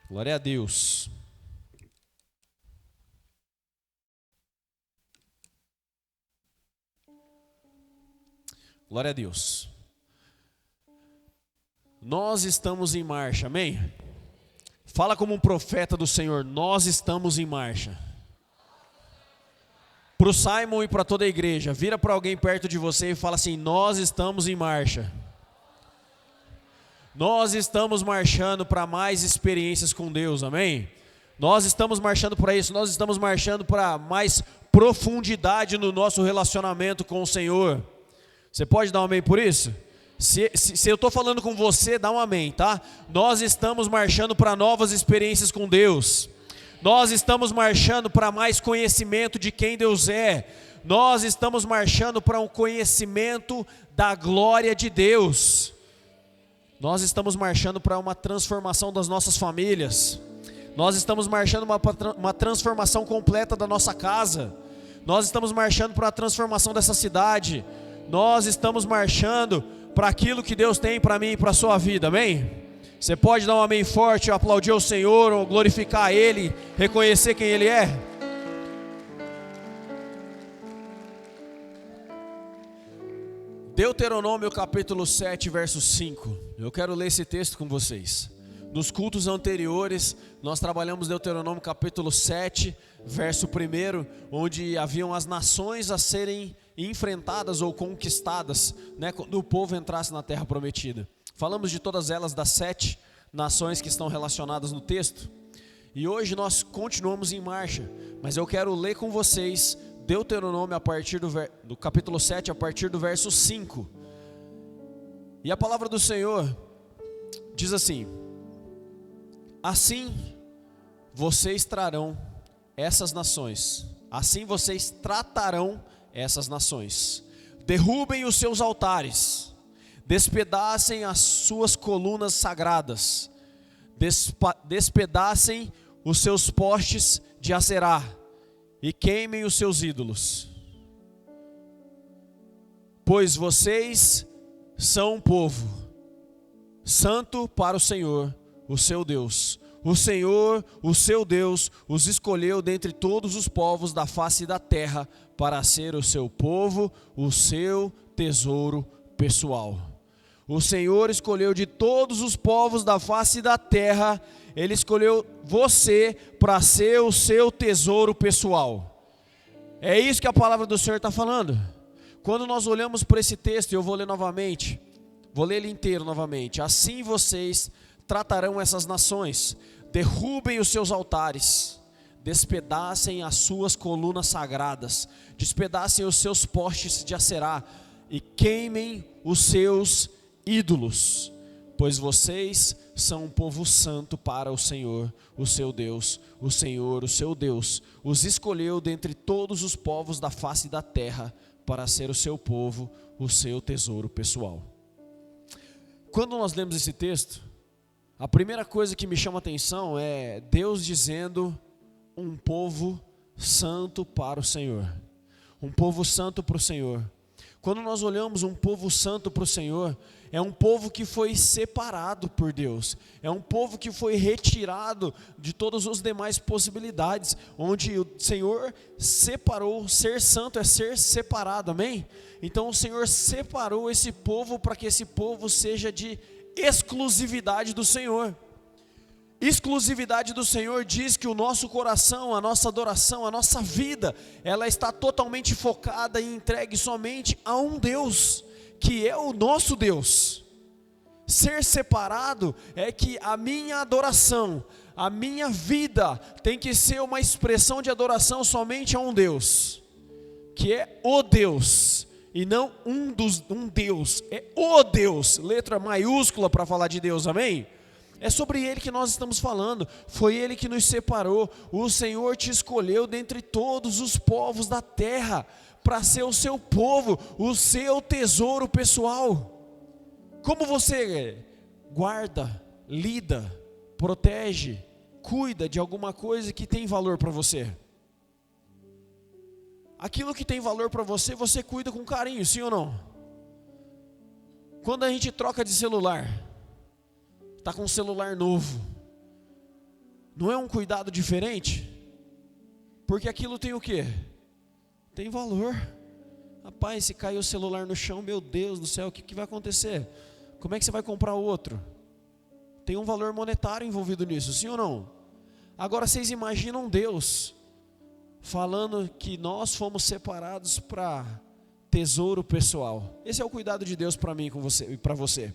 Glória a Deus. Glória a Deus. Nós estamos em marcha, amém? Fala como um profeta do Senhor, nós estamos em marcha. Para o Simon e para toda a igreja, vira para alguém perto de você e fala assim: nós estamos em marcha. Nós estamos marchando para mais experiências com Deus, amém? Nós estamos marchando para isso, nós estamos marchando para mais profundidade no nosso relacionamento com o Senhor. Você pode dar um amém por isso? Se eu estou falando com você, dá um amém, tá? Nós estamos marchando para novas experiências com Deus. Nós estamos marchando para mais conhecimento de quem Deus é. Nós estamos marchando para um conhecimento da glória de Deus. Nós estamos marchando para uma transformação das nossas famílias. Nós estamos marchando uma transformação completa da nossa casa. Nós estamos marchando para a transformação dessa cidade. Nós estamos marchando para aquilo que Deus tem para mim e para a sua vida, amém? Você pode dar um amém forte, aplaudir o Senhor, ou glorificar Ele, reconhecer quem Ele é? Deuteronômio capítulo 7, verso 5. Eu quero ler esse texto com vocês. Nos cultos anteriores, nós trabalhamos Deuteronômio capítulo 7, verso 1, onde haviam as nações a serem enfrentadas ou conquistadas, né, quando o povo entrasse na terra prometida. Falamos de todas elas, das 7 nações que estão relacionadas no texto. E hoje nós continuamos em marcha, mas eu quero ler com vocês Deuteronômio a partir do capítulo 7, a partir do verso 5. E a palavra do Senhor diz assim: assim vocês trarão essas nações, assim vocês tratarão essas nações. Derrubem os seus altares, despedacem as suas colunas sagradas, despedacem os seus postes de Aserá e queimem os seus ídolos. Pois vocês são um povo santo para o Senhor, o seu Deus. O Senhor, o seu Deus, os escolheu dentre todos os povos da face da terra para ser o seu povo, o seu tesouro pessoal. O Senhor escolheu de todos os povos da face da terra, Ele escolheu você para ser o seu tesouro pessoal. É isso que a palavra do Senhor está falando. Quando nós olhamos para esse texto, eu vou ler novamente, vou ler ele inteiro novamente. Assim vocês tratarão essas nações. Derrubem os seus altares, despedacem as suas colunas sagradas, despedacem os seus postes de Aserá e queimem os seus ídolos, pois vocês são um povo santo para o Senhor, o seu Deus. O Senhor, o seu Deus, os escolheu dentre todos os povos da face da terra para ser o seu povo, o seu tesouro pessoal. Quando nós lemos esse texto, a primeira coisa que me chama a atenção é Deus dizendo um povo santo para o Senhor. Um povo santo para o Senhor. Quando nós olhamos um povo santo para o Senhor, é um povo que foi separado por Deus. É um povo que foi retirado de todas as demais possibilidades, onde o Senhor separou. Ser santo é ser separado, amém? Então o Senhor separou esse povo para que esse povo seja de exclusividade do Senhor. Exclusividade do Senhor diz que o nosso coração, a nossa adoração, a nossa vida, ela está totalmente focada e entregue somente a um Deus, que é o nosso Deus. Ser separado é que a minha adoração, a minha vida tem que ser uma expressão de adoração somente a um Deus, que é o Deus. E não um Deus, é o Deus, letra maiúscula para falar de Deus, amém? É sobre Ele que nós estamos falando, foi Ele que nos separou. O Senhor te escolheu dentre todos os povos da terra, para ser o seu povo, o seu tesouro pessoal. Como você guarda, lida, protege, cuida de alguma coisa que tem valor para você? Aquilo que tem valor para você, você cuida com carinho, sim ou não? Quando a gente troca de celular, está com um celular novo, Não é um cuidado diferente? Porque aquilo tem o quê? Tem valor. Rapaz, se cair o celular no chão, meu Deus do céu, o que vai acontecer? Como é que você vai comprar outro? Tem um valor monetário envolvido nisso, sim ou não? Agora vocês imaginam Deus falando que nós fomos separados para tesouro pessoal. Esse é o cuidado de Deus para mim e para você.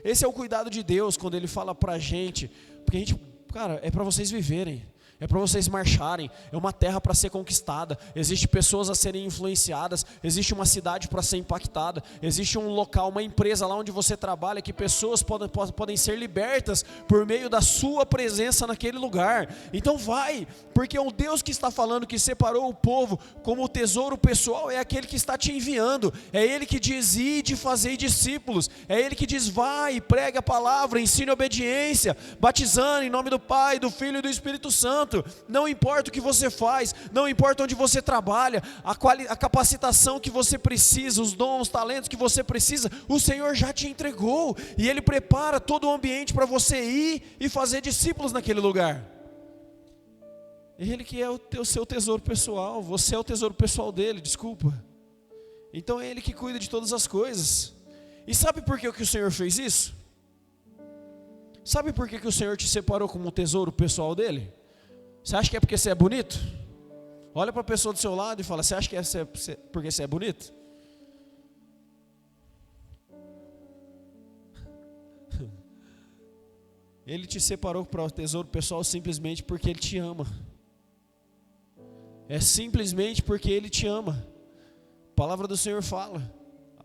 Esse é o cuidado de Deus quando Ele fala para a gente, porque a gente, cara, é para vocês viverem. É para vocês marcharem, é uma terra para ser conquistada, existe pessoas a serem influenciadas, existe uma cidade para ser impactada, existe um local, uma empresa lá onde você trabalha, que pessoas podem ser libertas por meio da sua presença naquele lugar. Então vai, porque o Deus que está falando que separou o povo como o tesouro pessoal é aquele que está te enviando, é Ele que diz: ide, fazei discípulos, é Ele que diz: vai, pregue a palavra, ensine obediência, batizando em nome do Pai, do Filho e do Espírito Santo. Não importa o que você faz, não importa onde você trabalha, a capacitação que você precisa, os dons, os talentos que você precisa, o Senhor já te entregou, e Ele prepara todo o ambiente para você ir e fazer discípulos naquele lugar. Ele que é o seu tesouro pessoal, você é o tesouro pessoal dele, desculpa. Então é Ele que cuida de todas as coisas. E sabe por que o Senhor fez isso? Sabe por que o Senhor te separou como um tesouro pessoal dele? Você acha que é porque você é bonito? Olha para a pessoa do seu lado e fala: você acha que é porque você é bonito? Ele te separou para o tesouro pessoal simplesmente porque Ele te ama. É simplesmente porque Ele te ama. A palavra do Senhor fala,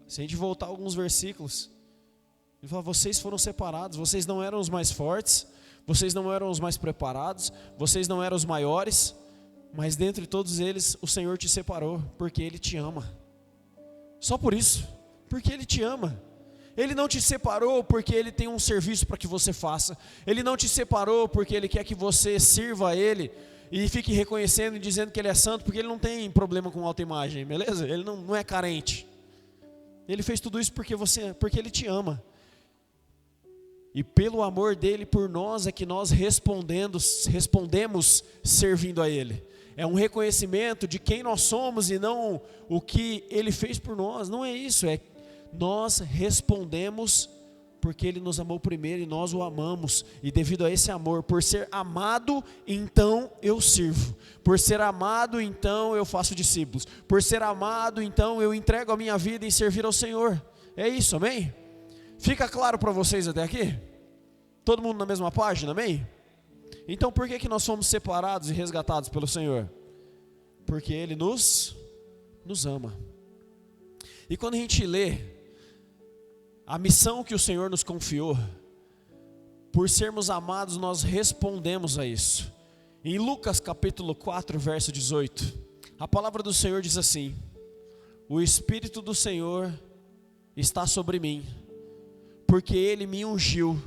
se a gente voltar alguns versículos, Ele fala: vocês foram separados, vocês não eram os mais fortes, vocês não eram os mais preparados, vocês não eram os maiores, mas dentre todos eles o Senhor te separou, porque Ele te ama. Só por isso, porque Ele te ama. Ele não te separou porque Ele tem um serviço para que você faça. Ele não te separou porque Ele quer que você sirva a Ele e fique reconhecendo e dizendo que Ele é santo, porque Ele não tem problema com autoimagem, beleza? Ele não é carente. Ele fez tudo isso porque Ele te ama. E pelo amor dele por nós é que nós respondemos servindo a Ele. É um reconhecimento de quem nós somos e não o que Ele fez por nós. Não é isso, é nós respondemos porque Ele nos amou primeiro e nós o amamos. E devido a esse amor, por ser amado, então eu sirvo. Por ser amado, então eu faço discípulos. Por ser amado, então eu entrego a minha vida em servir ao Senhor. É isso, amém? Fica claro para vocês até aqui? Todo mundo na mesma página, amém? Então por que nós somos separados e resgatados pelo Senhor? Porque Ele nos ama. E quando a gente lê a missão que o Senhor nos confiou, por sermos amados nós respondemos a isso. Em Lucas capítulo 4 verso 18, a palavra do Senhor diz assim: o Espírito do Senhor está sobre mim, porque Ele me ungiu,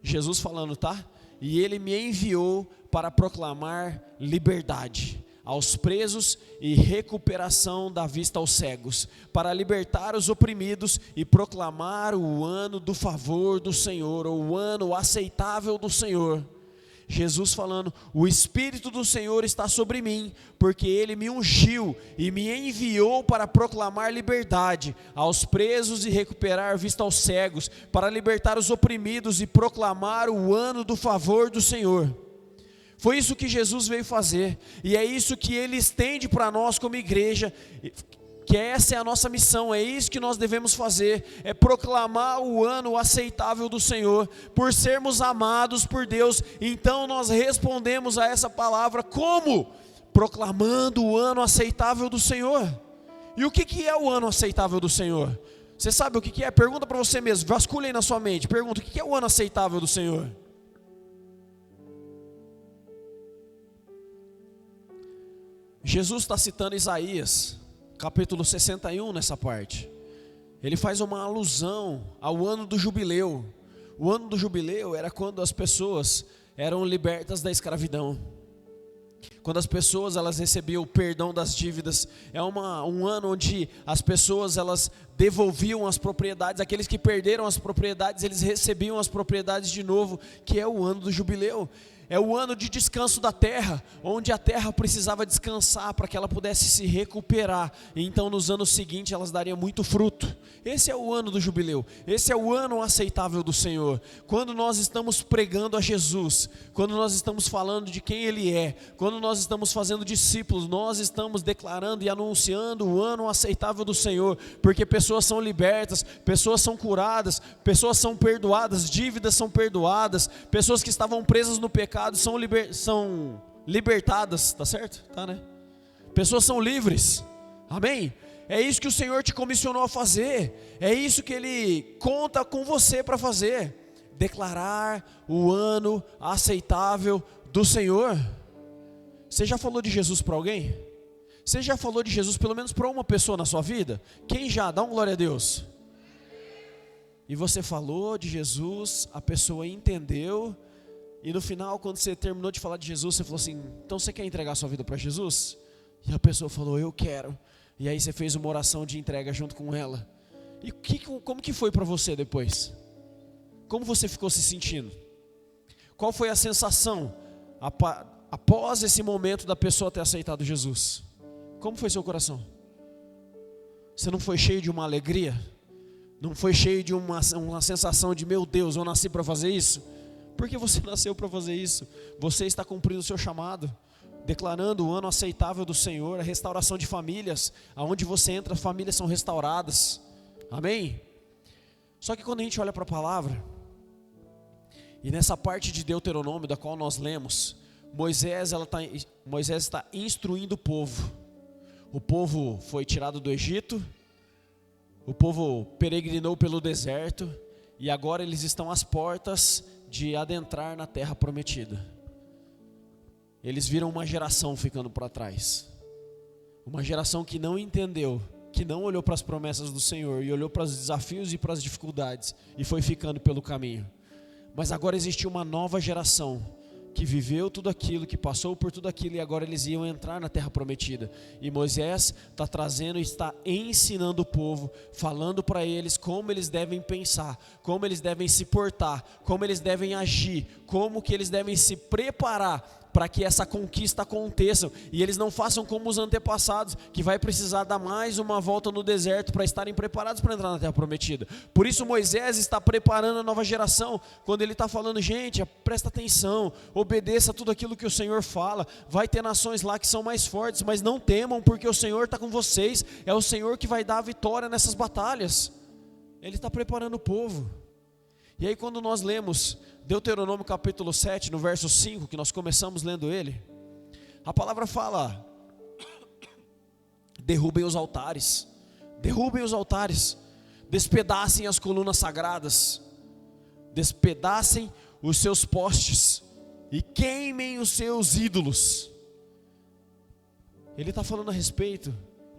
Jesus falando, tá? E Ele me enviou para proclamar liberdade aos presos e recuperação da vista aos cegos, para libertar os oprimidos e proclamar o ano do favor do Senhor, ou o ano aceitável do Senhor. Jesus falando: o Espírito do Senhor está sobre mim, porque Ele me ungiu e me enviou para proclamar liberdade aos presos e recuperar vista aos cegos, para libertar os oprimidos e proclamar o ano do favor do Senhor. Foi isso que Jesus veio fazer, e é isso que Ele estende para nós como igreja, que essa é a nossa missão, é isso que nós devemos fazer, é proclamar o ano aceitável do Senhor. Por sermos amados por Deus, então nós respondemos a essa palavra como? Proclamando o ano aceitável do Senhor. E o que é o ano aceitável do Senhor? Você sabe o que é? Pergunta para você mesmo, vasculha aí na sua mente, pergunta: o que é o ano aceitável do Senhor? Jesus está citando Isaías capítulo 61 nessa parte. Ele faz uma alusão ao ano do jubileu. O ano do jubileu era quando as pessoas eram libertas da escravidão. quando as pessoas elas recebiam o perdão das dívidas. É um ano onde as pessoas elas devolviam as propriedades, aqueles que perderam as propriedades, eles recebiam as propriedades de novo, que é o ano do jubileu. É o ano de descanso da terra, onde a terra precisava descansar para que ela pudesse se recuperar. E então nos anos seguintes elas dariam muito fruto. Esse é o ano do jubileu, esse é o ano aceitável do Senhor. Quando nós estamos pregando a Jesus, quando nós estamos falando de quem Ele é, quando nós estamos fazendo discípulos, nós estamos declarando e anunciando o ano aceitável do Senhor, porque pessoas são libertas, pessoas são curadas, pessoas são perdoadas, dívidas são perdoadas, pessoas que estavam presas no pecado são libertadas, tá certo? Tá, né? Pessoas são livres, amém? É isso que o Senhor te comissionou a fazer, é isso que Ele conta com você para fazer, declarar o ano aceitável do Senhor. Você já falou de Jesus para alguém? Você já falou de Jesus pelo menos para uma pessoa na sua vida? Quem já? Dá um glória a Deus. E você falou de Jesus, a pessoa entendeu. E no final, quando você terminou de falar de Jesus, você falou assim: então você quer entregar a sua vida para Jesus? E a pessoa falou: eu quero. E aí você fez uma oração de entrega junto com ela. E como que foi para você depois? Como você ficou se sentindo? Qual foi a sensação após esse momento da pessoa ter aceitado Jesus? Como foi seu coração? Você não foi cheio de uma alegria? Não foi cheio de uma sensação de: meu Deus, eu nasci para fazer isso? Porque você nasceu para fazer isso. Você está cumprindo o seu chamado, declarando o ano aceitável do Senhor, a restauração de famílias. Aonde você entra, famílias são restauradas, amém? Só que quando a gente olha para a palavra, e nessa parte de Deuteronômio, da qual nós lemos, Moisés está instruindo o povo. O povo foi tirado do Egito, o povo peregrinou pelo deserto, e agora eles estão às portas de adentrar na terra prometida. Eles viram uma geração ficando para trás, uma geração que não entendeu, que não olhou para as promessas do Senhor e olhou para os desafios e para as dificuldades e foi ficando pelo caminho. Mas agora existe uma nova geração que viveu tudo aquilo, que passou por tudo aquilo, e agora eles iam entrar na terra prometida. E Moisés está trazendo e está ensinando o povo, falando para eles como eles devem pensar, como eles devem se portar, como eles devem agir, como que eles devem se preparar para que essa conquista aconteça, e eles não façam como os antepassados, que vai precisar dar mais uma volta no deserto para estarem preparados para entrar na terra prometida. Por isso Moisés está preparando a nova geração, quando ele está falando: gente, presta atenção, obedeça tudo aquilo que o Senhor fala. Vai ter nações lá que são mais fortes, mas não temam, porque o Senhor está com vocês, é o Senhor que vai dar a vitória nessas batalhas. Ele está preparando o povo. E aí quando nós lemos Deuteronômio capítulo 7, no verso 5, que nós começamos lendo ele, a palavra fala: derrubem os altares, despedacem as colunas sagradas, despedacem os seus postes e queimem os seus ídolos. Ele está falando a respeito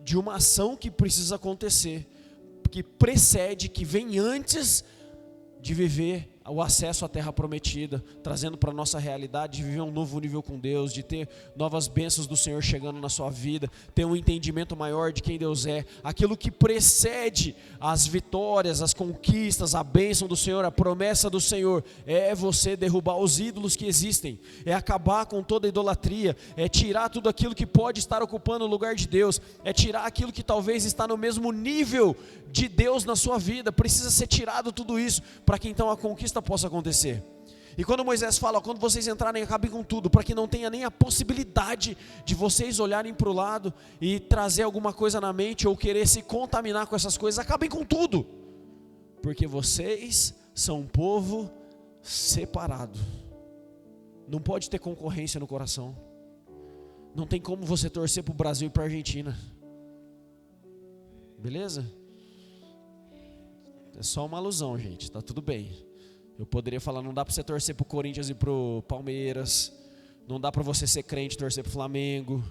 de uma ação que precisa acontecer, que precede, que vem antes de viver o acesso à terra prometida, trazendo para a nossa realidade, de viver um novo nível com Deus, de ter novas bênçãos do Senhor chegando na sua vida, ter um entendimento maior de quem Deus é. Aquilo que precede as vitórias, as conquistas, a bênção do Senhor, a promessa do Senhor, é você derrubar os ídolos que existem, é acabar com toda a idolatria, é tirar tudo aquilo que pode estar ocupando o lugar de Deus, é tirar aquilo que talvez está no mesmo nível de Deus na sua vida. Precisa ser tirado tudo isso, para que então a conquista possa acontecer. E quando Moisés fala: quando vocês entrarem, acabem com tudo, para que não tenha nem a possibilidade de vocês olharem para o lado e trazer alguma coisa na mente, ou querer se contaminar com essas coisas. Acabem com tudo, porque vocês são um povo separado. Não pode ter concorrência no coração. Não tem como você torcer para o Brasil e para a Argentina, beleza? É só uma alusão, gente, tá tudo bem. Eu poderia falar: não dá para você torcer para o Corinthians e para o Palmeiras, não dá para você ser crente e torcer para o Flamengo.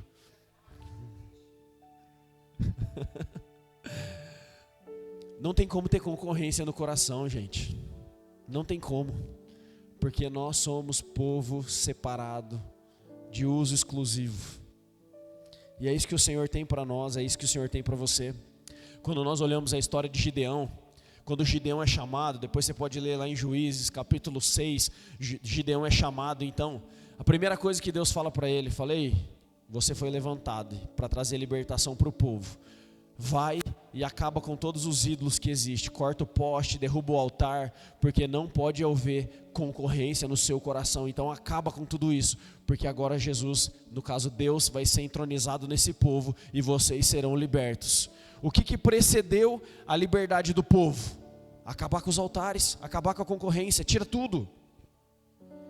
Não tem como ter concorrência no coração, gente. Não tem como, porque nós somos povo separado, de uso exclusivo. E é isso que o Senhor tem para nós, é isso que o Senhor tem para você. Quando nós olhamos a história de Gideão, quando Gideão é chamado, depois você pode ler lá em Juízes, capítulo 6, Gideão é chamado, então, a primeira coisa que Deus fala para ele, falei, você foi levantado para trazer libertação para o povo. Vai e acaba com todos os ídolos que existem, corta o poste, derruba o altar, porque não pode haver concorrência no seu coração. Então acaba com tudo isso, porque agora Jesus, no caso Deus, vai ser entronizado nesse povo e vocês serão libertos. O que precedeu a liberdade do povo? Acabar com os altares, acabar com a concorrência, tira tudo.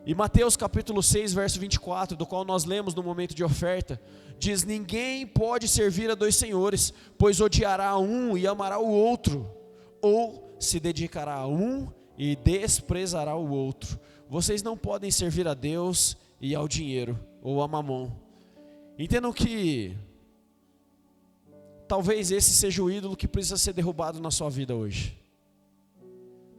E Mateus capítulo 6, verso 24, do qual nós lemos no momento de oferta, diz: ninguém pode servir a dois senhores, pois odiará um e amará o outro, ou se dedicará a um e desprezará o outro. Vocês não podem servir a Deus e ao dinheiro, ou a mamon. Entendam que talvez esse seja o ídolo que precisa ser derrubado na sua vida hoje.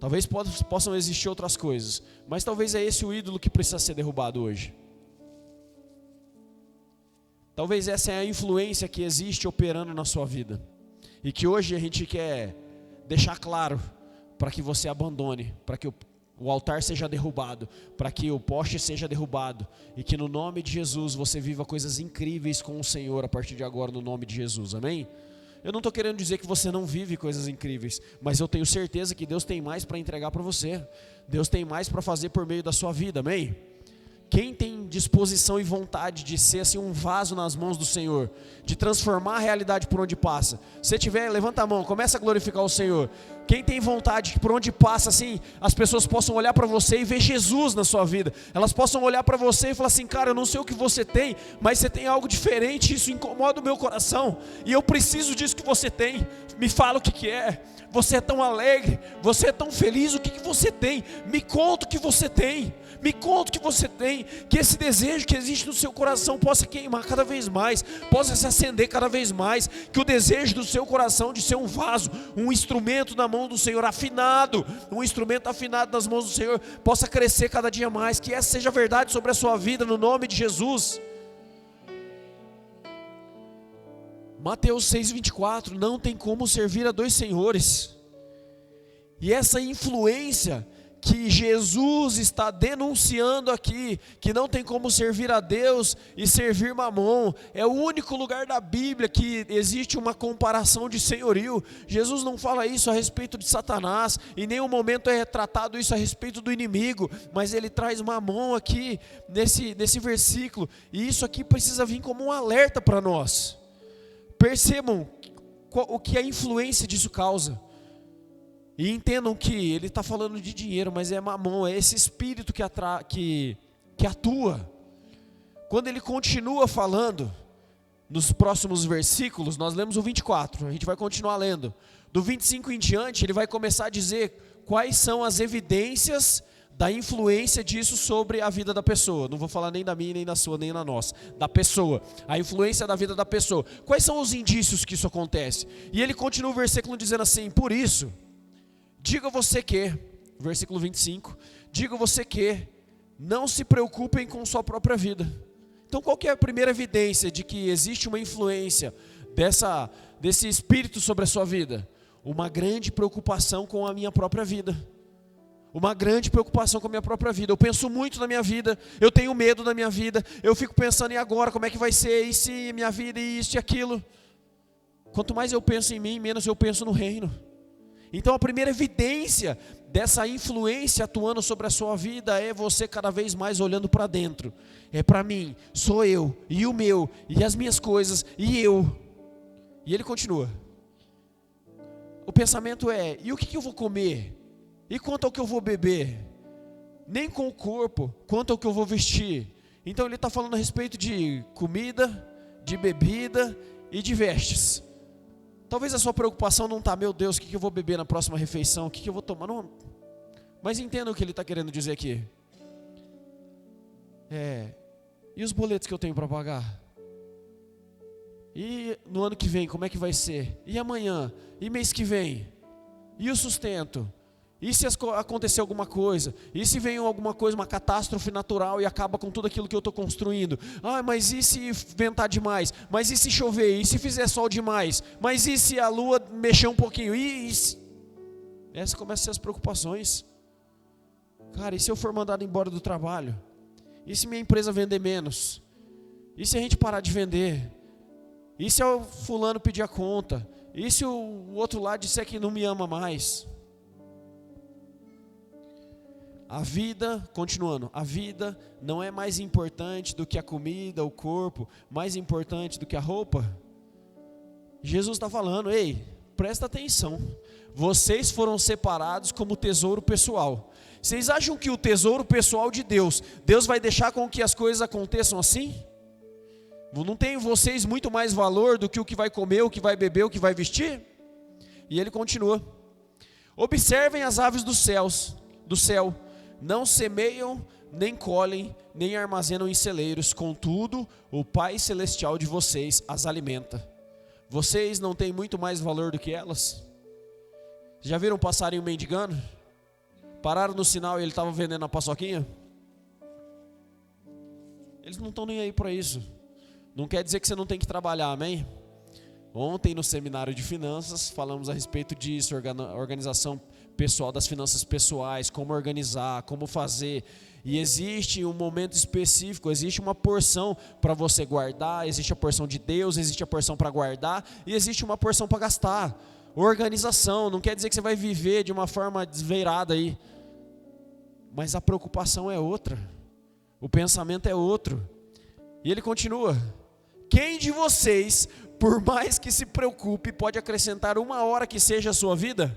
Talvez possam existir outras coisas, mas talvez é esse o ídolo que precisa ser derrubado hoje. Talvez essa é a influência que existe operando na sua vida, e que hoje a gente quer deixar claro, para que você abandone, para que o altar seja derrubado, para que o poste seja derrubado, e que no nome de Jesus você viva coisas incríveis com o Senhor a partir de agora, no nome de Jesus, amém? Eu não estou querendo dizer que você não vive coisas incríveis, mas eu tenho certeza que Deus tem mais para entregar para você. Deus tem mais para fazer por meio da sua vida, amém? Quem tem disposição e vontade de ser assim um vaso nas mãos do Senhor, de transformar a realidade por onde passa? Se tiver, levanta a mão, começa a glorificar o Senhor. Quem tem vontade que por onde passa assim, as pessoas possam olhar para você e ver Jesus na sua vida. Elas possam olhar para você e falar assim: cara, eu não sei o que você tem, mas você tem algo diferente, isso incomoda o meu coração, e eu preciso disso que você tem. Me fala o que é. Você é tão alegre, você é tão feliz, o que você tem? Me conta o que você tem. Me conta o que você tem, que esse desejo que existe no seu coração possa queimar cada vez mais, possa se acender cada vez mais, que o desejo do seu coração de ser um vaso, um instrumento na mão do Senhor afinado, um instrumento afinado nas mãos do Senhor, possa crescer cada dia mais, que essa seja a verdade sobre a sua vida, no nome de Jesus. Mateus 6,24, não tem como servir a dois senhores. E essa influência que Jesus está denunciando aqui, que não tem como servir a Deus e servir Mamon, é o único lugar da Bíblia que existe uma comparação de senhorio. Jesus não fala isso a respeito de Satanás, em nenhum momento é tratado isso a respeito do inimigo, mas ele traz Mamon aqui nesse versículo, e isso aqui precisa vir como um alerta para nós. Percebam o que a influência disso causa. E entendam que ele está falando de dinheiro, mas é mamon, é esse espírito que atua. Quando ele continua falando, nos próximos versículos, nós lemos o 24, a gente vai continuar lendo. Do 25 em diante, ele vai começar a dizer quais são as evidências da influência disso sobre a vida da pessoa. Não vou falar nem da minha, nem da sua, nem da nossa, da pessoa. A influência da vida da pessoa. Quais são os indícios que isso acontece? E ele continua o versículo dizendo assim: por isso, diga você que, versículo 25, diga você que não se preocupem com sua própria vida. Então qual que é a primeira evidência de que existe uma influência desse espírito sobre a sua vida? Uma grande preocupação com a minha própria vida. Uma grande preocupação com a minha própria vida. Eu penso muito na minha vida, eu tenho medo da minha vida, eu fico pensando em agora, como é que vai ser, e se minha vida, e isso e aquilo. Quanto mais eu penso em mim, menos eu penso no reino. Então a primeira evidência dessa influência atuando sobre a sua vida é você cada vez mais olhando para dentro. É para mim, sou eu, e o meu, e as minhas coisas, e eu. E ele continua. O pensamento é: e o que eu vou comer? E quanto ao que eu vou beber? Nem com o corpo, quanto ao que eu vou vestir. Então ele está falando a respeito de comida, de bebida e de vestes. Talvez a sua preocupação não está: meu Deus, o que eu vou beber na próxima refeição? O que eu vou tomar? Não. Mas entenda o que ele está querendo dizer aqui. E os boletos que eu tenho para pagar? E no ano que vem, como é que vai ser? E amanhã? E mês que vem? E o sustento? E se acontecer alguma coisa? E se vem alguma coisa, uma catástrofe natural e acaba com tudo aquilo que eu estou construindo? Ah, mas e se ventar demais? Mas e se chover? E se fizer sol demais? Mas e se a lua mexer um pouquinho? Essas começam a ser as preocupações. Cara, e se eu for mandado embora do trabalho? E se minha empresa vender menos? E se a gente parar de vender? E se o fulano pedir a conta? E se o outro lá disser que não me ama mais? A vida, continuando, a vida não é mais importante do que a comida, o corpo, mais importante do que a roupa? Jesus está falando, ei, presta atenção, vocês foram separados como tesouro pessoal. Vocês acham que o tesouro pessoal de Deus vai deixar com que as coisas aconteçam assim? Não tem em vocês muito mais valor do que o que vai comer, o que vai beber, o que vai vestir? E ele continua, observem as aves do céu, não semeiam, nem colhem, nem armazenam em celeiros, contudo, o Pai Celestial de vocês as alimenta. Vocês não têm muito mais valor do que elas? Já viram um passarinho mendigando? Pararam no sinal e ele estava vendendo a paçoquinha? Eles não estão nem aí para isso. Não quer dizer que você não tem que trabalhar, amém? Ontem no seminário de finanças falamos a respeito disso, organização pessoal das finanças pessoais, como organizar, como fazer. E existe um momento específico, existe uma porção para você guardar, existe a porção de Deus, existe a porção para guardar e existe uma porção para gastar. Organização, não quer dizer que você vai viver de uma forma desveirada aí, mas a preocupação é outra, o pensamento é outro. E ele continua, quem de vocês, por mais que se preocupe, pode acrescentar uma hora que seja a sua vida?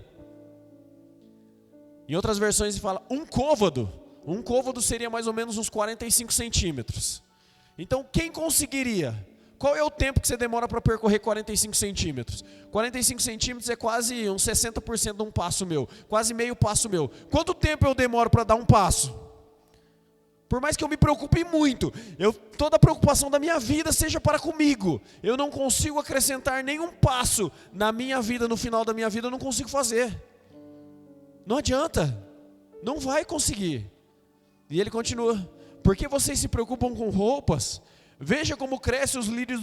Em outras versões ele fala, um côvado seria mais ou menos uns 45 centímetros. Então quem conseguiria? Qual é o tempo que você demora para percorrer 45 centímetros? 45 centímetros é quase uns 60% de um passo meu, quase meio passo meu. Quanto tempo eu demoro para dar um passo? Por mais que eu me preocupe muito, toda a preocupação da minha vida seja para comigo, eu não consigo acrescentar nenhum passo na minha vida, no final da minha vida eu não consigo fazer. Não adianta, não vai conseguir. E ele continua, por que vocês se preocupam com roupas? Veja como crescem os lírios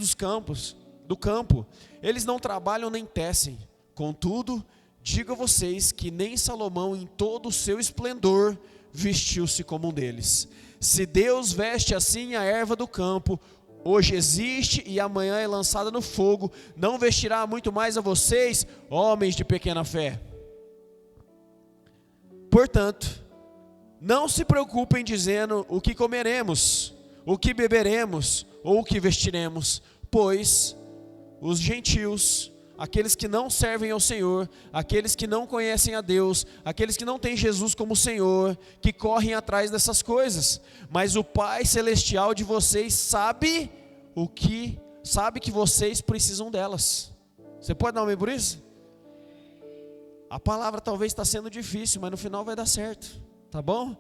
do campo, eles não trabalham nem tecem. Contudo, digo a vocês que nem Salomão em todo o seu esplendor vestiu-se como um deles. Se Deus veste assim a erva do campo, hoje existe e amanhã é lançada no fogo, não vestirá muito mais a vocês, homens de pequena fé? Portanto, não se preocupem dizendo o que comeremos, o que beberemos ou o que vestiremos, pois os gentios, aqueles que não servem ao Senhor, aqueles que não conhecem a Deus, aqueles que não têm Jesus como Senhor, que correm atrás dessas coisas, mas o Pai Celestial de vocês sabe que vocês precisam delas. Você pode dar um amém por isso? A palavra talvez está sendo difícil, mas no final vai dar certo, tá bom?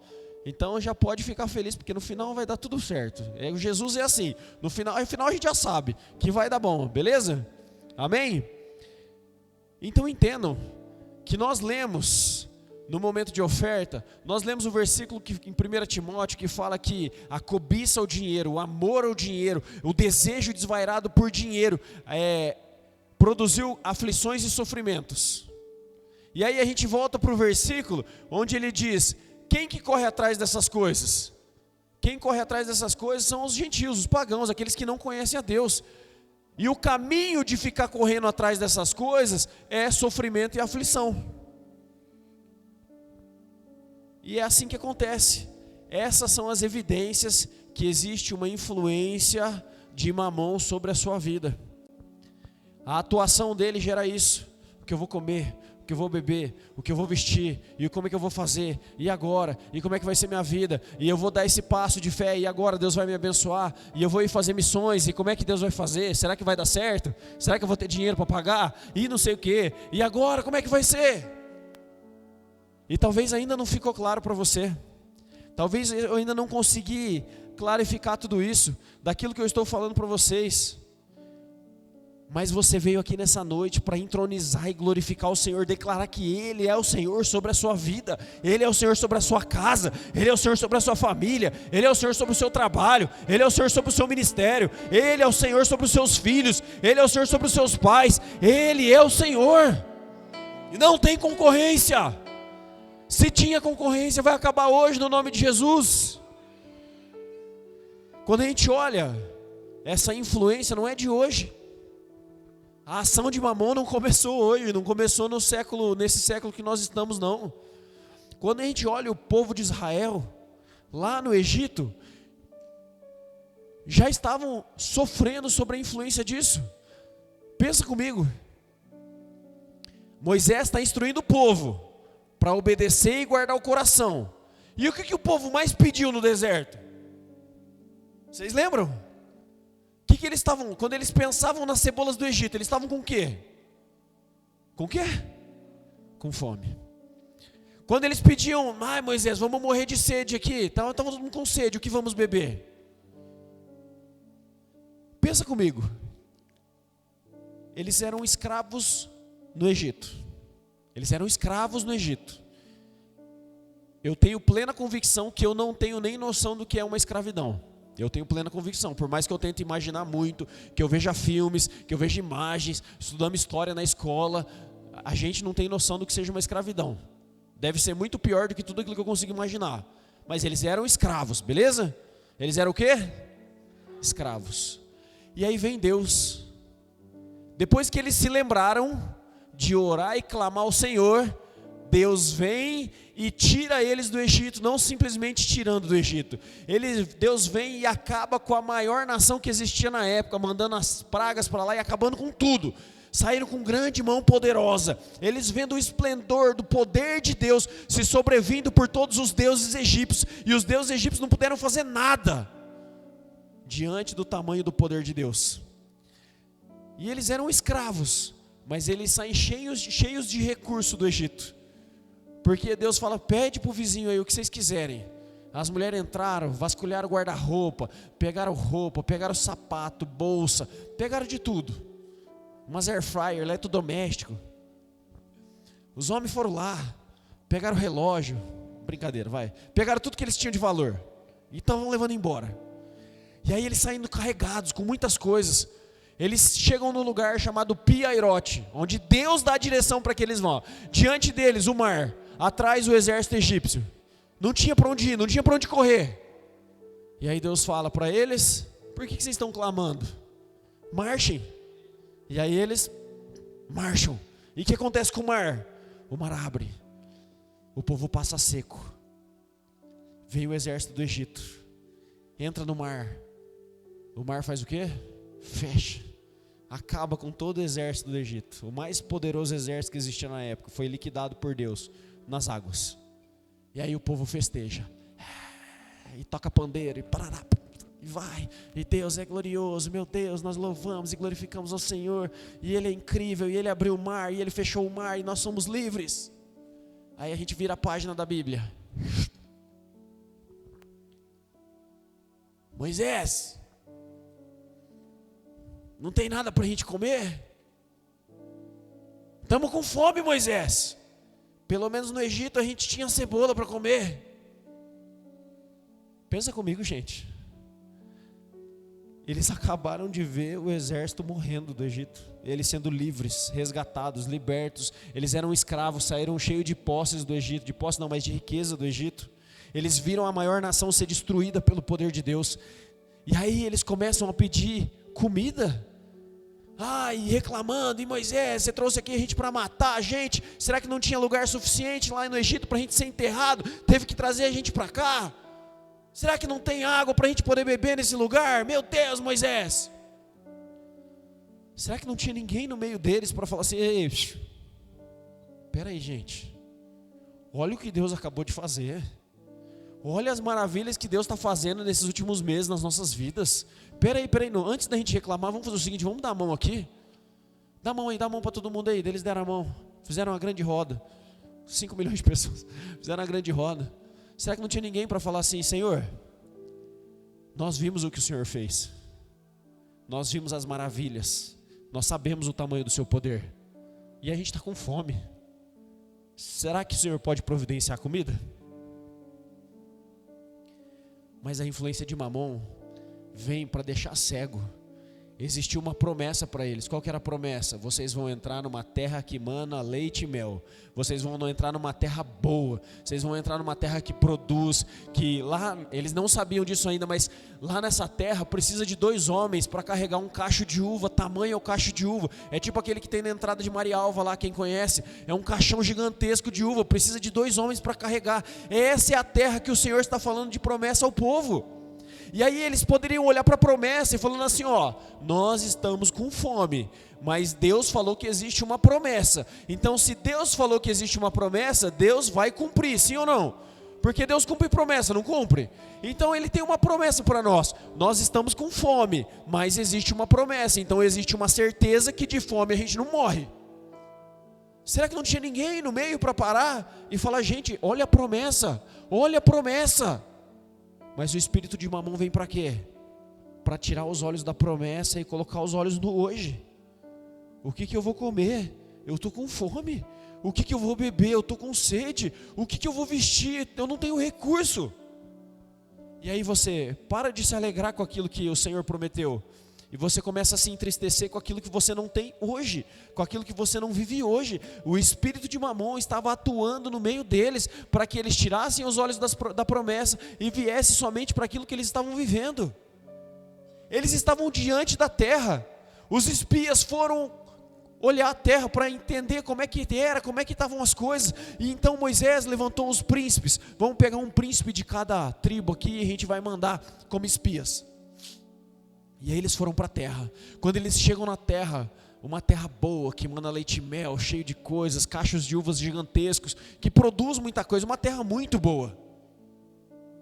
Então já pode ficar feliz, porque no final vai dar tudo certo. Jesus é assim, no final a gente já sabe que vai dar bom, beleza? Amém? Então entendam que nós lemos no momento de oferta, nós lemos o versículo em 1 Timóteo que fala que a cobiça ao dinheiro, o amor ao dinheiro, o desejo desvairado por dinheiro produziu aflições e sofrimentos. E aí a gente volta para o versículo onde ele diz, quem que corre atrás dessas coisas? Quem corre atrás dessas coisas são os gentios, os pagãos, aqueles que não conhecem a Deus. E o caminho de ficar correndo atrás dessas coisas é sofrimento e aflição. E é assim que acontece. Essas são as evidências que existe uma influência de Mamon sobre a sua vida. A atuação dele gera isso. O que eu vou comer, o que eu vou beber, o que eu vou vestir, e como é que eu vou fazer, e agora, e como é que vai ser minha vida, e eu vou dar esse passo de fé, e agora Deus vai me abençoar, e eu vou ir fazer missões, e como é que Deus vai fazer, será que vai dar certo, será que eu vou ter dinheiro para pagar, e não sei o que, e agora como é que vai ser? E talvez ainda não ficou claro para você, talvez eu ainda não consegui clarificar tudo isso, daquilo que eu estou falando para vocês. Mas você veio aqui nessa noite para entronizar e glorificar o Senhor, declarar que Ele é o Senhor sobre a sua vida, Ele é o Senhor sobre a sua casa, Ele é o Senhor sobre a sua família, Ele é o Senhor sobre o seu trabalho, Ele é o Senhor sobre o seu ministério, Ele é o Senhor sobre os seus filhos, Ele é o Senhor sobre os seus pais, Ele é o Senhor, e não tem concorrência. Se tinha concorrência, vai acabar hoje no nome de Jesus. Quando a gente olha, essa influência não é de hoje. A ação de Mamon não começou hoje, não começou nesse século que nós estamos, não. Quando a gente olha o povo de Israel, lá no Egito, já estavam sofrendo sobre a influência disso. Pensa comigo. Moisés está instruindo o povo para obedecer e guardar o coração. E o que o povo mais pediu no deserto? Vocês lembram? Que eles estavam, quando eles pensavam nas cebolas do Egito, eles estavam com o quê? Com o quê? Com fome. Quando eles pediam, ai Moisés, vamos morrer de sede aqui, estava todo mundo com sede, o que vamos beber? Pensa comigo, eles eram escravos no Egito, eu tenho plena convicção que eu não tenho nem noção do que é uma escravidão. Eu tenho plena convicção, por mais que eu tente imaginar muito, que eu veja filmes, que eu veja imagens, estudamos história na escola, a gente não tem noção do que seja uma escravidão. Deve ser muito pior do que tudo aquilo que eu consigo imaginar. Mas eles eram escravos, beleza? Eles eram o quê? Escravos. E aí vem Deus. Depois que eles se lembraram de orar e clamar ao Senhor, Deus vem e tira eles do Egito, não simplesmente tirando do Egito. Deus vem e acaba com a maior nação que existia na época, mandando as pragas para lá e acabando com tudo. Saíram com grande mão poderosa. Eles vendo o esplendor do poder de Deus se sobrevindo por todos os deuses egípcios, e os deuses egípcios não puderam fazer nada diante do tamanho do poder de Deus. E eles eram escravos, mas eles saem cheios de recurso do Egito. Porque Deus fala, pede para o vizinho aí o que vocês quiserem. As mulheres entraram, vasculharam o guarda-roupa, pegaram sapato, bolsa, pegaram de tudo. Umas air fryer, eletrodoméstico. Os homens foram lá, pegaram o relógio, brincadeira, vai. Pegaram tudo que eles tinham de valor e estavam levando embora. E aí eles saindo carregados com muitas coisas. Eles chegam num lugar chamado Pi-Hairote, onde Deus dá a direção para que eles vão. Diante deles o mar, atrás o exército egípcio. Não tinha para onde ir, não tinha para onde correr. E aí Deus fala para eles, por que vocês estão clamando? Marchem. E aí eles marcham. E o que acontece com o mar? O mar abre. O povo passa seco. Veio o exército do Egito. Entra no mar. O mar faz o quê? Fecha. Acaba com todo o exército do Egito. O mais poderoso exército que existia na época foi liquidado por Deus nas águas. E aí o povo festeja e toca pandeiro e parará, e vai, e Deus é glorioso, meu Deus, nós louvamos e glorificamos ao Senhor, e Ele é incrível, e Ele abriu o mar, e Ele fechou o mar, e nós somos livres. Aí a gente vira a página da Bíblia. Moisés, não tem nada para a gente comer? Estamos com fome, Moisés. Pelo menos no Egito a gente tinha cebola para comer. Pensa comigo, gente. Eles acabaram de ver o exército morrendo do Egito, eles sendo livres, resgatados, libertos. Eles eram escravos, saíram cheios de posses do Egito, de posse não, mas de riqueza do Egito. Eles viram a maior nação ser destruída pelo poder de Deus. E aí eles começam a pedir comida. E reclamando, e Moisés, você trouxe aqui a gente para matar a gente. Será que não tinha lugar suficiente lá no Egito para a gente ser enterrado? Teve que trazer a gente para cá? Será que não tem água para a gente poder beber nesse lugar? Meu Deus, Moisés. Será que não tinha ninguém no meio deles para falar assim, ei, espera aí, gente, olha o que Deus acabou de fazer, olha as maravilhas que Deus está fazendo nesses últimos meses nas nossas vidas. Espera aí, não. Antes da gente reclamar, vamos fazer o seguinte, vamos dar a mão aqui, dá a mão aí, dá a mão para todo mundo aí. Eles deram a mão, fizeram uma grande roda, 5 milhões de pessoas, fizeram uma grande roda. Será que não tinha ninguém para falar assim, Senhor, nós vimos o que o Senhor fez, nós vimos as maravilhas, Nós sabemos o tamanho do seu poder. E a gente está com fome. Será que o Senhor pode providenciar comida? Mas a influência de Mamon vem para deixar cego. Existiu uma promessa para eles. Qual que era a promessa? Vocês vão entrar numa terra que mana leite e mel. Vocês vão entrar numa terra boa. Vocês vão entrar numa terra que produz. Que lá, eles não sabiam disso ainda, mas lá nessa terra precisa de 2 homens para carregar um cacho de uva. Tamanho é o cacho de uva. É tipo aquele que tem na entrada de Marialva lá, quem conhece. É um caixão gigantesco de uva. Precisa de 2 homens para carregar. Essa é a terra que o Senhor está falando de promessa ao povo. E aí eles poderiam olhar para a promessa e falando assim, ó, nós estamos com fome, mas Deus falou que existe uma promessa. Então se Deus falou que existe uma promessa, Deus vai cumprir, sim ou não? Porque Deus cumpre promessa, não cumpre? Então Ele tem uma promessa para nós. Nós estamos com fome, mas existe uma promessa. Então existe uma certeza que de fome a gente não morre. Será que não tinha ninguém no meio para parar e falar, gente, olha a promessa, olha a promessa. Mas o espírito de Mamon vem para quê? Para tirar os olhos da promessa e colocar os olhos no hoje. O que eu vou comer? Eu estou com fome. O que eu vou beber? Eu estou com sede. O que eu vou vestir? Eu não tenho recurso. E aí você para de se alegrar com aquilo que o Senhor prometeu. E você começa a se entristecer com aquilo que você não tem hoje, com aquilo que você não vive hoje. O espírito de Mamon estava atuando no meio deles, para que eles tirassem os olhos da promessa e viessem somente para aquilo que eles estavam vivendo. Eles estavam diante da terra. Os espias foram olhar a terra para entender como é que era, como é que estavam as coisas. E então Moisés levantou os príncipes. Vamos pegar um príncipe de cada tribo aqui e a gente vai mandar como espias. E aí eles foram para a terra. Quando eles chegam na terra, uma terra boa, que manda leite e mel, cheio de coisas, cachos de uvas gigantescos, que produz muita coisa, uma terra muito boa.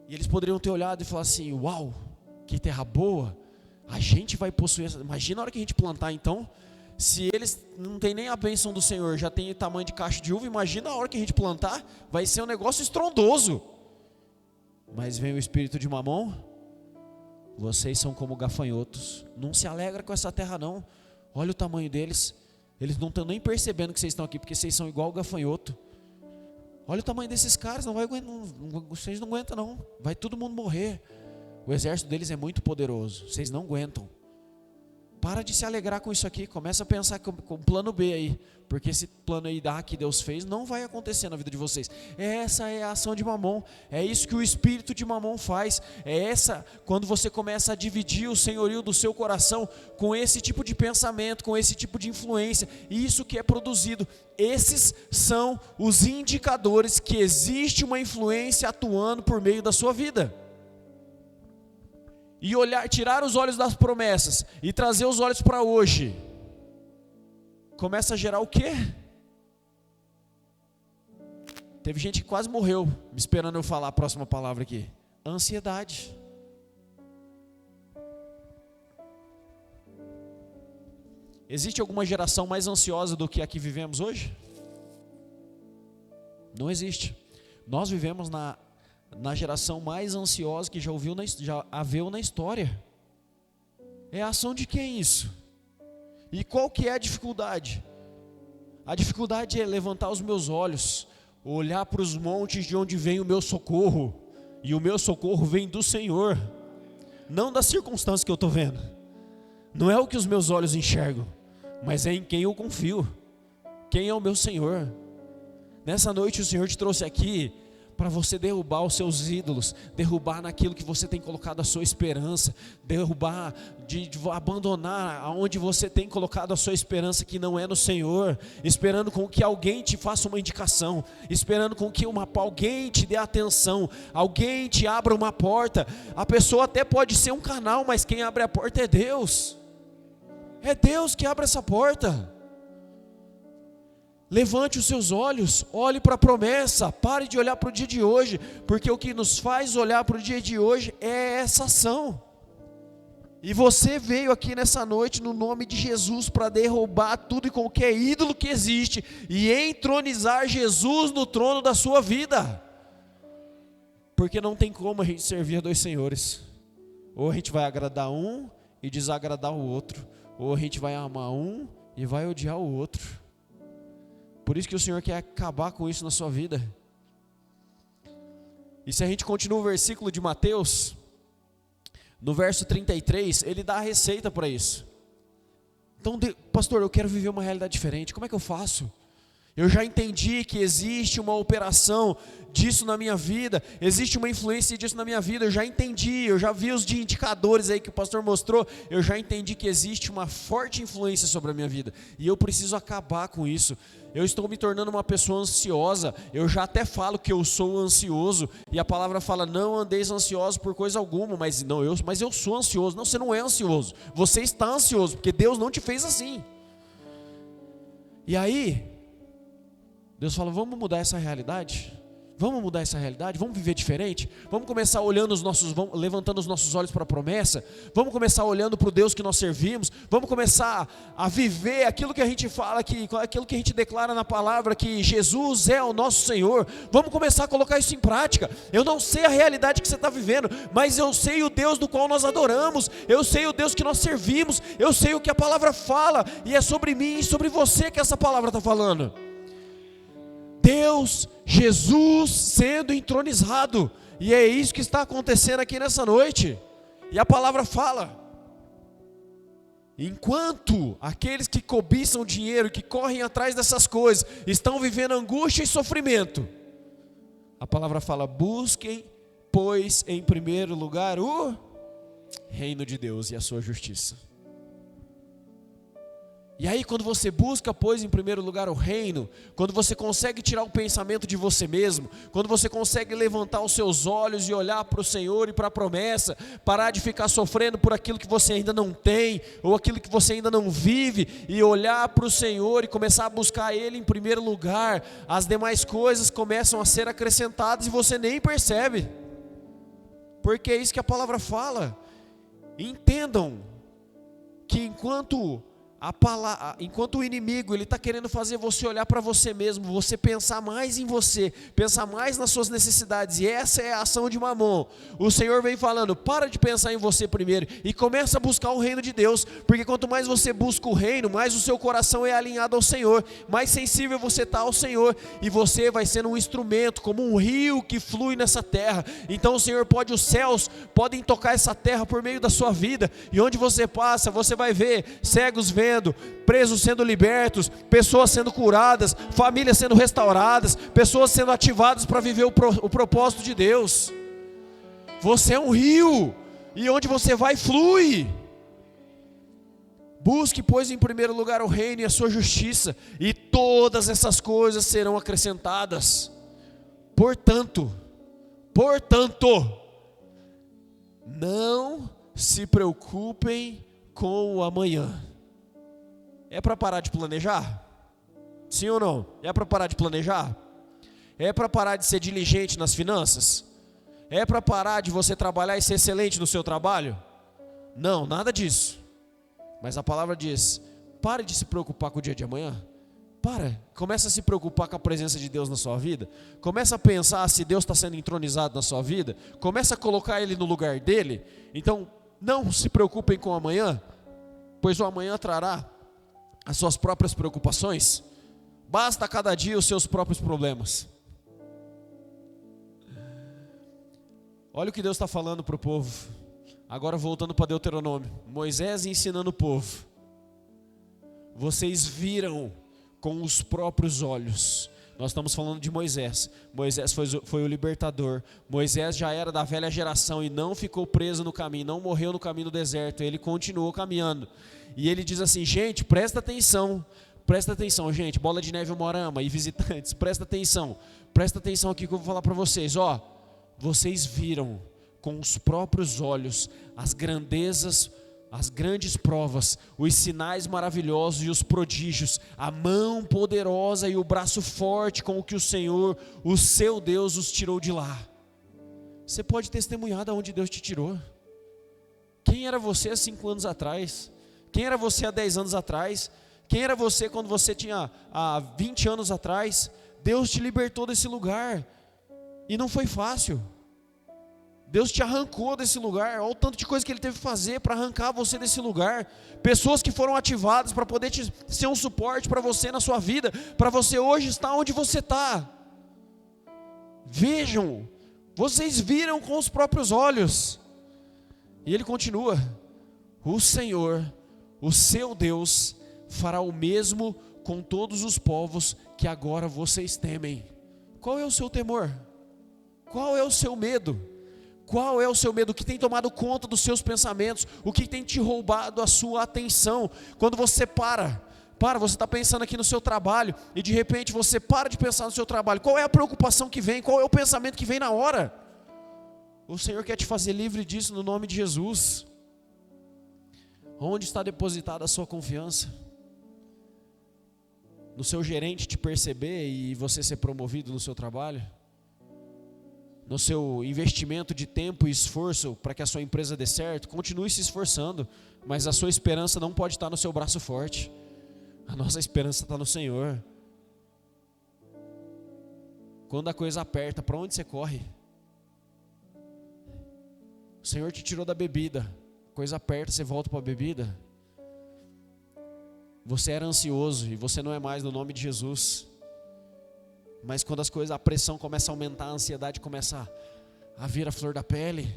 E eles poderiam ter olhado e falar assim, uau, que terra boa, a gente vai possuir essa. Imagina a hora que a gente plantar então. Se eles não têm nem a bênção do Senhor, já tem o tamanho de cacho de uva, imagina a hora que a gente plantar, vai ser um negócio estrondoso. Mas vem o espírito de Mamon. Vocês são como gafanhotos. Não se alegra com essa terra não. Olha o tamanho deles. Eles não estão nem percebendo que vocês estão aqui, porque vocês são igual gafanhoto. Olha o tamanho desses caras. Vocês não aguentam não. Vai todo mundo morrer. O exército deles é muito poderoso. Vocês não aguentam. Para de se alegrar com isso aqui. Começa a pensar com o plano B aí. Porque esse plano aí que Deus fez não vai acontecer na vida de vocês. Essa é a ação de Mamon. É isso que o espírito de Mamon faz. É essa, quando você começa a dividir o senhorio do seu coração com esse tipo de pensamento, com esse tipo de influência. Isso que é produzido. Esses são os indicadores que existe uma influência atuando por meio da sua vida. E tirar os olhos das promessas e trazer os olhos para hoje, começa a gerar o quê? Teve gente que quase morreu me esperando eu falar a próxima palavra aqui. Ansiedade. Existe alguma geração mais ansiosa do que a que vivemos hoje? Não existe. Nós vivemos na geração mais ansiosa que já havia na história. É a ação de quem isso? E qual que é a dificuldade? A dificuldade é levantar os meus olhos, olhar para os montes de onde vem o meu socorro. E o meu socorro vem do Senhor, não das circunstâncias que eu estou vendo. Não é o que os meus olhos enxergam, mas é em quem eu confio. Quem é o meu Senhor? Nessa noite o Senhor te trouxe aqui para você derrubar os seus ídolos, derrubar naquilo que você tem colocado a sua esperança, derrubar, de abandonar aonde você tem colocado a sua esperança que não é no Senhor, esperando com que alguém te faça uma indicação, esperando com que alguém te dê atenção, alguém te abra uma porta. A pessoa até pode ser um canal, mas quem abre a porta é Deus. É Deus que abre essa porta. Levante os seus olhos, olhe para a promessa, pare de olhar para o dia de hoje, porque o que nos faz olhar para o dia de hoje é essa ação. E você veio aqui nessa noite no nome de Jesus para derrubar tudo e qualquer ídolo que existe e entronizar Jesus no trono da sua vida. Porque não tem como a gente servir a 2 senhores. Ou a gente vai agradar um e desagradar o outro, ou a gente vai amar um e vai odiar o outro. Por isso que o Senhor quer acabar com isso na sua vida. E se a gente continua o versículo de Mateus, no verso 33, ele dá a receita para isso. Então, pastor, eu quero viver uma realidade diferente, como é que eu faço? Eu já entendi que existe uma operação disso na minha vida, existe uma influência disso na minha vida, eu já entendi, eu já vi os indicadores aí que o pastor mostrou, eu já entendi que existe uma forte influência sobre a minha vida, e eu preciso acabar com isso. Eu estou me tornando uma pessoa ansiosa, eu já até falo que eu sou ansioso, e a palavra fala, não andeis ansiosos por coisa alguma, mas eu sou ansioso. Não, você não é ansioso, você está ansioso, porque Deus não te fez assim. E aí, Deus fala, vamos mudar essa realidade? Vamos mudar essa realidade? Vamos viver diferente? Vamos começar olhando levantando os nossos olhos para a promessa? Vamos começar olhando para o Deus que nós servimos? Vamos começar a viver aquilo que a gente fala, aquilo que a gente declara na palavra, que Jesus é o nosso Senhor? Vamos começar a colocar isso em prática. Eu não sei a realidade que você está vivendo, mas eu sei o Deus do qual nós adoramos, eu sei o Deus que nós servimos, eu sei o que a palavra fala, e é sobre mim e sobre você que essa palavra está falando. Deus, Jesus sendo entronizado, e é isso que está acontecendo aqui nessa noite. E a palavra fala, enquanto aqueles que cobiçam dinheiro, que correm atrás dessas coisas, estão vivendo angústia e sofrimento, a palavra fala, busquem, pois, em primeiro lugar, o reino de Deus e a sua justiça. E aí quando você busca, pois, em primeiro lugar o reino, quando você consegue tirar o pensamento de você mesmo, quando você consegue levantar os seus olhos e olhar para o Senhor e para a promessa, parar de ficar sofrendo por aquilo que você ainda não tem, ou aquilo que você ainda não vive, e olhar para o Senhor e começar a buscar Ele em primeiro lugar, as demais coisas começam a ser acrescentadas e você nem percebe, porque é isso que a palavra fala. Entendam que enquanto o inimigo ele está querendo fazer você olhar para você mesmo, você pensar mais em você, pensar mais nas suas necessidades, e essa é a ação de Mamon. O Senhor vem falando, para de pensar em você primeiro e começa a buscar o reino de Deus, porque quanto mais você busca o reino, mais o seu coração é alinhado ao Senhor, mais sensível você está ao Senhor, e você vai sendo um instrumento, como um rio que flui nessa terra. Então o Senhor os céus podem tocar essa terra por meio da sua vida, e onde você passa, você vai ver cegos vendo, presos sendo libertos, pessoas sendo curadas, famílias sendo restauradas, pessoas sendo ativadas para viver o propósito de Deus. Você é um rio, e onde você vai flui. Busque, pois, em primeiro lugar o reino e a sua justiça, e todas essas coisas serão acrescentadas. Portanto, não se preocupem com o amanhã. É para parar de planejar? Sim ou não? É para parar de planejar? É para parar de ser diligente nas finanças? É para parar de você trabalhar e ser excelente no seu trabalho? Não, nada disso. Mas a palavra diz, pare de se preocupar com o dia de amanhã. Começa a se preocupar com a presença de Deus na sua vida. Começa a pensar se Deus está sendo entronizado na sua vida. Começa a colocar Ele no lugar dele. Então, não se preocupem com o amanhã, pois o amanhã trará as suas próprias preocupações. Basta cada dia os seus próprios problemas. Olha o que Deus está falando para o povo. Agora voltando para Deuteronômio, Moisés ensinando o povo. Vocês viram com os próprios olhos. Nós estamos falando de Moisés. Moisés foi o libertador. Moisés já era da velha geração e não ficou preso no caminho, não morreu no caminho do deserto, ele continuou caminhando. E ele diz assim, gente, presta atenção, gente, Bola de Neve Moarama e visitantes, presta atenção aqui que eu vou falar para vocês. Vocês viram com os próprios olhos as grandezas, as grandes provas, os sinais maravilhosos e os prodígios, a mão poderosa e o braço forte com o que o Senhor, o seu Deus, os tirou de lá. Você pode testemunhar de onde Deus te tirou. Quem era você há 5 anos atrás? Quem era você há 10 anos atrás? Quem era você quando você tinha há 20 anos atrás? Deus te libertou desse lugar, e não foi fácil. Deus te arrancou desse lugar. Olha o tanto de coisa que Ele teve que fazer para arrancar você desse lugar. Pessoas que foram ativadas para poder ser um suporte para você na sua vida, para você hoje estar onde você está. Vejam, vocês viram com os próprios olhos. E Ele continua: o Senhor, o seu Deus, fará o mesmo com todos os povos que agora vocês temem. Qual é o seu temor? Qual é o seu medo? Qual é o seu medo? O que tem tomado conta dos seus pensamentos? O que tem te roubado a sua atenção? Quando você você está pensando aqui no seu trabalho, e de repente você para de pensar no seu trabalho. Qual é a preocupação que vem? Qual é o pensamento que vem na hora? O Senhor quer te fazer livre disso no nome de Jesus. Onde está depositada a sua confiança? No seu gerente te perceber e você ser promovido no seu trabalho? No seu investimento de tempo e esforço para que a sua empresa dê certo? Continue se esforçando, mas a sua esperança não pode estar no seu braço forte. A nossa esperança está no Senhor. Quando a coisa aperta, para onde você corre? O Senhor te tirou da bebida, a coisa aperta, você volta para a bebida. Você era ansioso e você não é mais, no nome de Jesus. Mas quando a pressão começa a aumentar, a ansiedade começa a vir a flor da pele,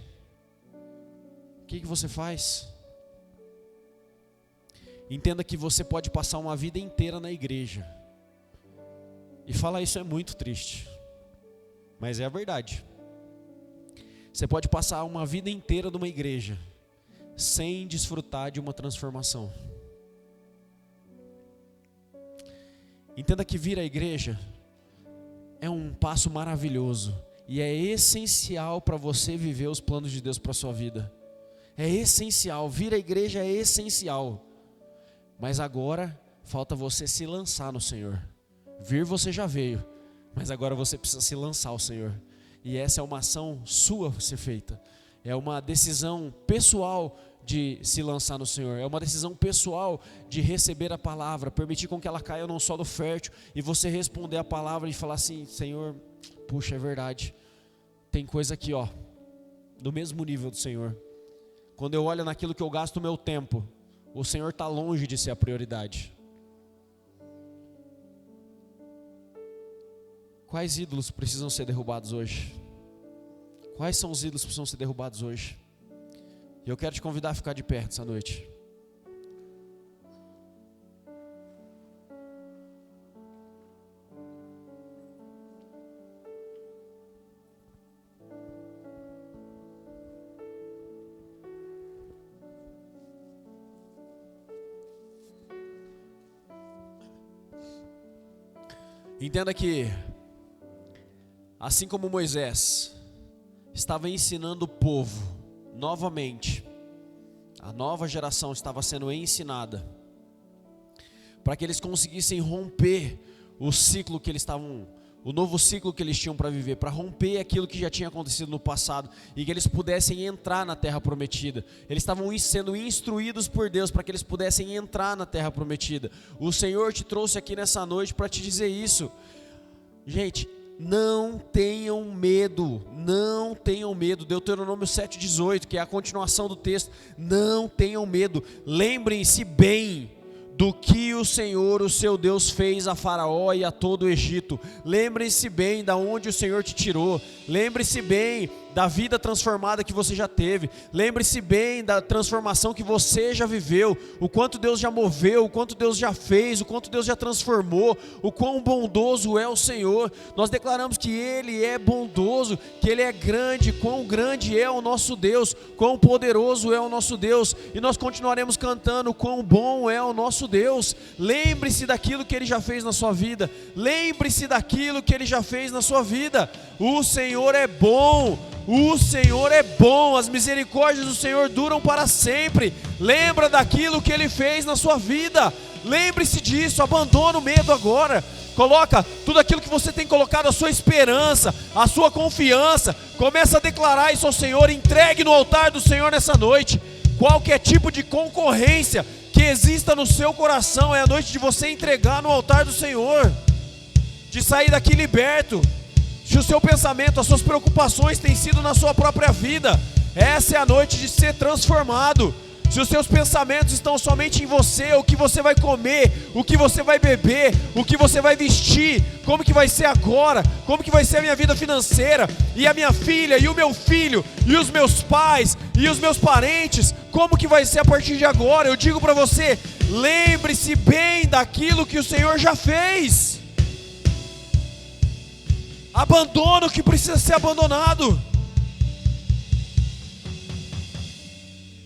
o que você faz? Entenda que você pode passar uma vida inteira na igreja, e falar isso é muito triste, mas é a verdade. Você pode passar uma vida inteira numa igreja sem desfrutar de uma transformação. Entenda que vir à igreja é um passo maravilhoso e é essencial para você viver os planos de Deus para a sua vida. É essencial, vir à igreja é essencial. Mas agora falta você se lançar no Senhor. Vir você já veio, mas agora você precisa se lançar ao Senhor. E essa é uma ação sua a ser feita. É uma decisão pessoal de se lançar no Senhor. É uma decisão pessoal de receber a palavra, permitir com que ela caia num solo fértil e você responder a palavra e falar assim: Senhor, puxa, é verdade, tem coisa aqui do mesmo nível do Senhor. Quando eu olho naquilo que eu gasto o meu tempo, o Senhor está longe de ser a prioridade. Quais ídolos precisam ser derrubados hoje? Quais são os ídolos que precisam ser derrubados hoje? E eu quero te convidar a ficar de pé essa noite. Entenda que, assim como Moisés estava ensinando o povo novamente, a nova geração estava sendo ensinada para que eles conseguissem romper o ciclo que eles estavam, o novo ciclo que eles tinham para viver, para romper aquilo que já tinha acontecido no passado e que eles pudessem entrar na terra prometida. Eles estavam sendo instruídos por Deus para que eles pudessem entrar na terra prometida. O Senhor te trouxe aqui nessa noite para te dizer isso. Gente, não tenham medo, não tenham medo. Deuteronômio 7,18, que é a continuação do texto. Não tenham medo, lembrem-se bem do que o Senhor, o seu Deus, fez a Faraó e a todo o Egito. Lembre-se bem da onde o Senhor te tirou. Lembre-se bem da vida transformada que você já teve. Lembre-se bem da transformação que você já viveu. O quanto Deus já moveu, o quanto Deus já fez, o quanto Deus já transformou. O quão bondoso é o Senhor. Nós declaramos que Ele é bondoso, que Ele é grande. Quão grande é o nosso Deus, quão poderoso é o nosso Deus. E nós continuaremos cantando: quão bom é o nosso Deus. Lembre-se daquilo que Ele já fez na sua vida. Lembre-se daquilo que Ele já fez na sua vida. O Senhor é bom. O Senhor é bom, as misericórdias do Senhor duram para sempre. Lembra daquilo que Ele fez na sua vida. Lembre-se disso, abandona o medo agora. Coloca tudo aquilo que você tem colocado, a sua esperança, a sua confiança. Começa a declarar isso ao Senhor. Entregue no altar do Senhor nessa noite. Qualquer tipo de concorrência que exista no seu coração, é a noite de você entregar no altar do Senhor, de sair daqui liberto, se o seu pensamento, as suas preocupações têm sido na sua própria vida, essa é a noite de ser transformado. Se os seus pensamentos estão somente em você, o que você vai comer, o que você vai beber, o que você vai vestir, como que vai ser agora, como que vai ser a minha vida financeira, e a minha filha, e o meu filho, e os meus pais, e os meus parentes, como que vai ser a partir de agora? Eu digo para você, lembre-se bem daquilo que o Senhor já fez. Abandona o que precisa ser abandonado.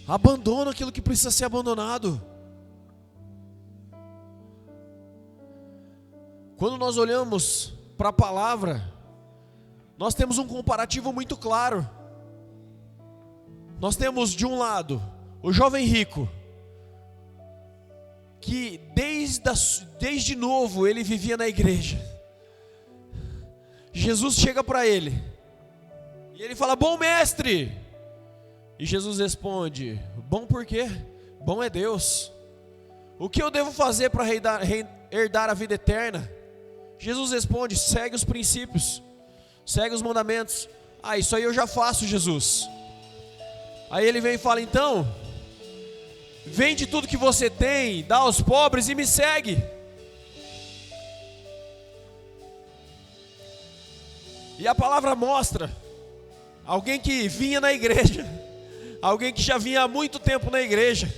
Abandona aquilo que precisa ser abandonado. Quando nós olhamos para a palavra, nós temos um comparativo muito claro. Nós temos de um lado o jovem rico, que desde novo ele vivia na igreja. Jesus chega para ele e ele fala: bom mestre. E Jesus responde: bom por quê? Bom é Deus. O que eu devo fazer para herdar a vida eterna? Jesus responde: segue os princípios, segue os mandamentos. Ah, isso aí eu já faço, Jesus. Aí ele vem e fala: então, vende tudo que você tem, dá aos pobres e me segue. E a palavra mostra alguém que vinha na igreja, alguém que já vinha há muito tempo na igreja,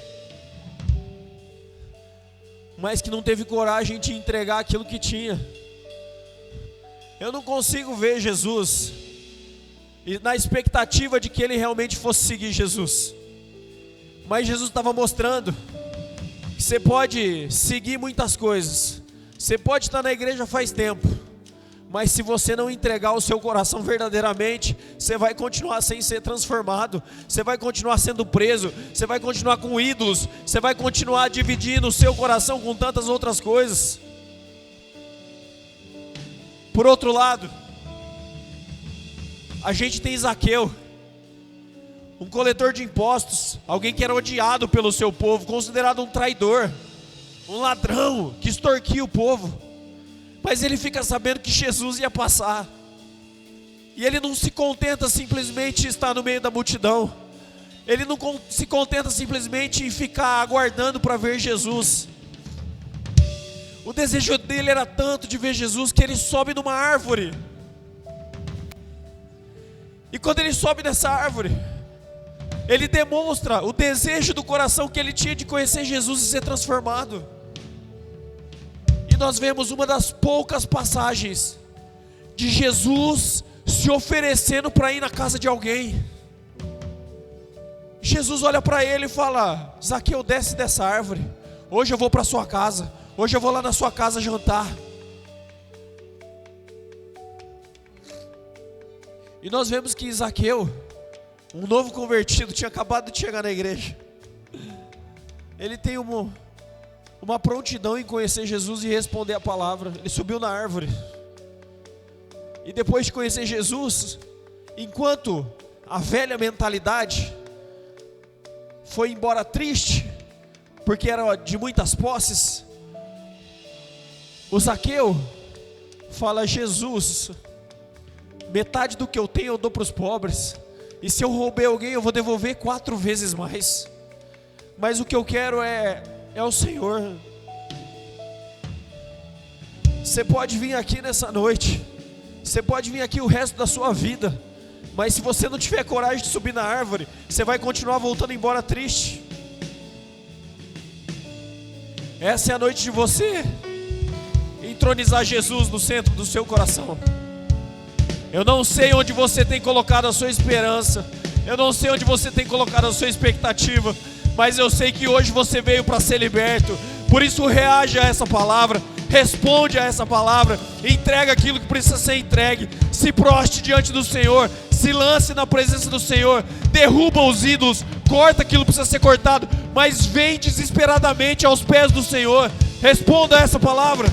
mas que não teve coragem de entregar aquilo que tinha. Eu não consigo ver Jesus na expectativa de que ele realmente fosse seguir Jesus, mas Jesus estava mostrando que você pode seguir muitas coisas, você pode estar na igreja faz tempo, mas se você não entregar o seu coração verdadeiramente, você vai continuar sem ser transformado, você vai continuar sendo preso, você vai continuar com ídolos, você vai continuar dividindo o seu coração com tantas outras coisas. Por outro lado, a gente tem Zaqueu, um coletor de impostos, alguém que era odiado pelo seu povo, considerado um traidor, um ladrão que extorquia o povo. Mas ele fica sabendo que Jesus ia passar, e ele não se contenta simplesmente em estar no meio da multidão, ele não se contenta simplesmente em ficar aguardando para ver Jesus. O desejo dele era tanto de ver Jesus que ele sobe numa árvore, e quando ele sobe nessa árvore, ele demonstra o desejo do coração que ele tinha de conhecer Jesus e ser transformado. E nós vemos uma das poucas passagens de Jesus se oferecendo para ir na casa de alguém. Jesus olha para ele e fala: Zaqueu, desce dessa árvore, hoje eu vou para sua casa, hoje eu vou lá na sua casa jantar. E nós vemos que Zaqueu, um novo convertido, tinha acabado de chegar na igreja, ele tem uma prontidão em conhecer Jesus e responder a palavra. Ele subiu na árvore, e depois de conhecer Jesus, enquanto a velha mentalidade foi embora triste, porque era de muitas posses, o Zaqueu fala: Jesus, metade do que eu tenho eu dou para os pobres, e se eu roubei alguém eu vou devolver 4 vezes mais, mas o que eu quero é o Senhor. Você pode vir aqui nessa noite, você pode vir aqui o resto da sua vida, mas se você não tiver coragem de subir na árvore, você vai continuar voltando embora triste. Essa é a noite de você entronizar Jesus no centro do seu coração. Eu não sei onde você tem colocado a sua esperança, eu não sei onde você tem colocado a sua expectativa, mas eu sei que hoje você veio para ser liberto. Por isso reage a essa palavra, responde a essa palavra, entrega aquilo que precisa ser entregue, se proste diante do Senhor, se lance na presença do Senhor, derruba os ídolos, corta aquilo que precisa ser cortado, mas vem desesperadamente aos pés do Senhor. Responda a essa palavra.